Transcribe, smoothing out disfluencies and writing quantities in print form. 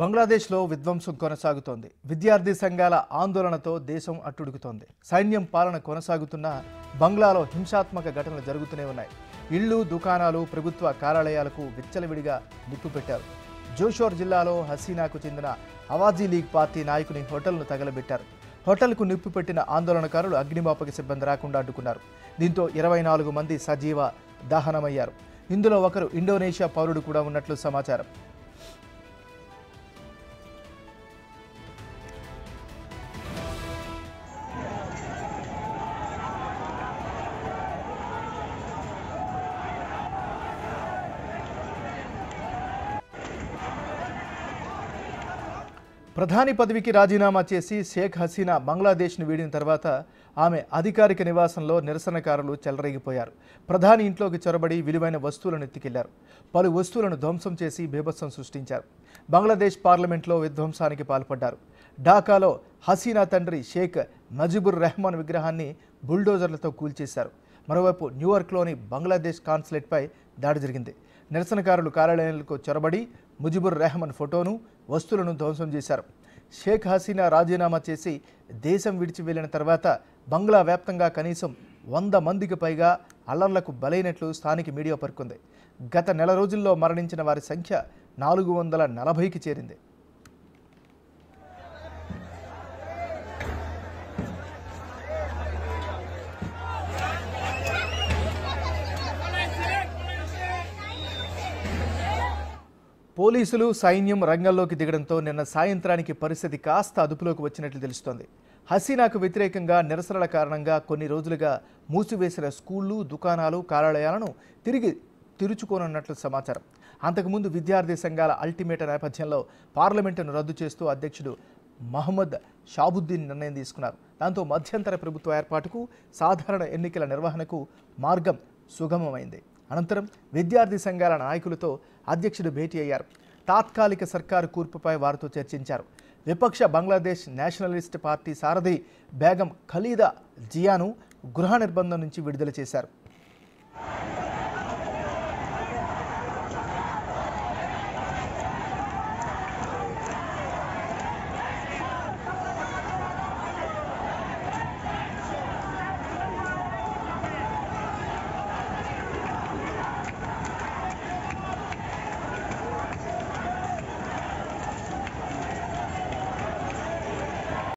బంగ్లాదేశ్లో విధ్వంసం కొనసాగుతోంది. విద్యార్థి సంఘాల ఆందోళనతో దేశం అట్టుడుకుతోంది. సైన్యం పాలన కొనసాగుతున్న బంగ్లాలో హింసాత్మక ఘటనలు జరుగుతూనే ఉన్నాయి. ఇళ్లు, దుకాణాలు, ప్రభుత్వ కార్యాలయాలకు విచ్చలవిడిగా నిప్పు పెట్టారు. జోషోర్ జిల్లాలో హసీనాకు చెందిన అవాజీ లీగ్ పార్టీ నాయకుని హోటల్ను తగలబెట్టారు. హోటల్కు నిప్పు పెట్టిన ఆందోళనకారులు అగ్నిమాపక సిబ్బంది రాకుండా అడ్డుకున్నారు. దీంతో 24 మంది సజీవ దహనమయ్యారు. ఇందులో ఒకరు ఇండోనేషియా పౌరుడు కూడా ఉన్నట్లు సమాచారం. ప్రధాని పదవికి రాజీనామా చేసి షేక్ హసీనా బంగ్లాదేశ్ను వీడిన తర్వాత ఆమె అధికారిక నివాసంలో నిరసనకారులు చెలరేగిపోయారు. ప్రధాని ఇంట్లోకి చొరబడి విలువైన వస్తువులను ఎత్తుకెళ్లారు. పలు వస్తువులను ధ్వంసం చేసి బీభత్సం సృష్టించారు. బంగ్లాదేశ్ పార్లమెంట్లో విధ్వంసానికి పాల్పడ్డారు. ఢాకాలో హసీనా తండ్రి షేక్ ముజిబుర్ రెహమాన్ విగ్రహాన్ని బుల్డోజర్లతో కూల్చేశారు. మరోవైపు న్యూయార్క్లోని బంగ్లాదేశ్ కాన్సులేట్పై దాడి జరిగింది. నిరసనకారులు కార్యాలయాలకు చొరబడి ముజిబుర్ రెహమాన్ ఫోటోను, వస్తువులను ధ్వంసం చేశారు. షేక్ హసీనా రాజీనామా చేసి దేశం విడిచి వెళ్లిన తర్వాత బంగ్లా వ్యాప్తంగా కనీసం 100 మందికి పైగా అల్లర్లకు బలైనట్లు స్థానిక మీడియా పేర్కొంది. గత నెల రోజుల్లో మరణించిన వారి సంఖ్య 440కి చేరింది. పోలీసులు, సైన్యం రంగంలోకి దిగడంతో నిన్న సాయంత్రానికి పరిస్థితి కాస్త అదుపులోకి వచ్చినట్లు తెలుస్తోంది. హసీనాకు వ్యతిరేకంగా నిరసనల కారణంగా కొన్ని రోజులుగా మూసివేసిన స్కూళ్లు, దుకాణాలు, కార్యాలయాలను తిరిగి తెరుచుకోనున్నట్లు సమాచారం. అంతకుముందు విద్యార్థి సంఘాల అల్టిమేటం నేపథ్యంలో పార్లమెంటును రద్దు చేస్తూ అధ్యక్షుడు మహమ్మద్ షాబుద్దీన్ నిర్ణయం తీసుకున్నారు. దాంతో మధ్యంతర ప్రభుత్వ ఏర్పాటుకు, సాధారణ ఎన్నికల నిర్వహణకు మార్గం సుగమమైంది. అనంతరం విద్యార్థి సంఘాల నాయకులతో అధ్యక్షుడు భేటీ అయ్యారు. తాత్కాలిక సర్కారు కూర్పుపై వారితో చర్చించారు. విపక్ష బంగ్లాదేశ్ నేషనలిస్ట్ పార్టీ సారథి బేగం ఖలీదా జియాను గృహ నిర్బంధం నుంచి విడుదల చేశారు.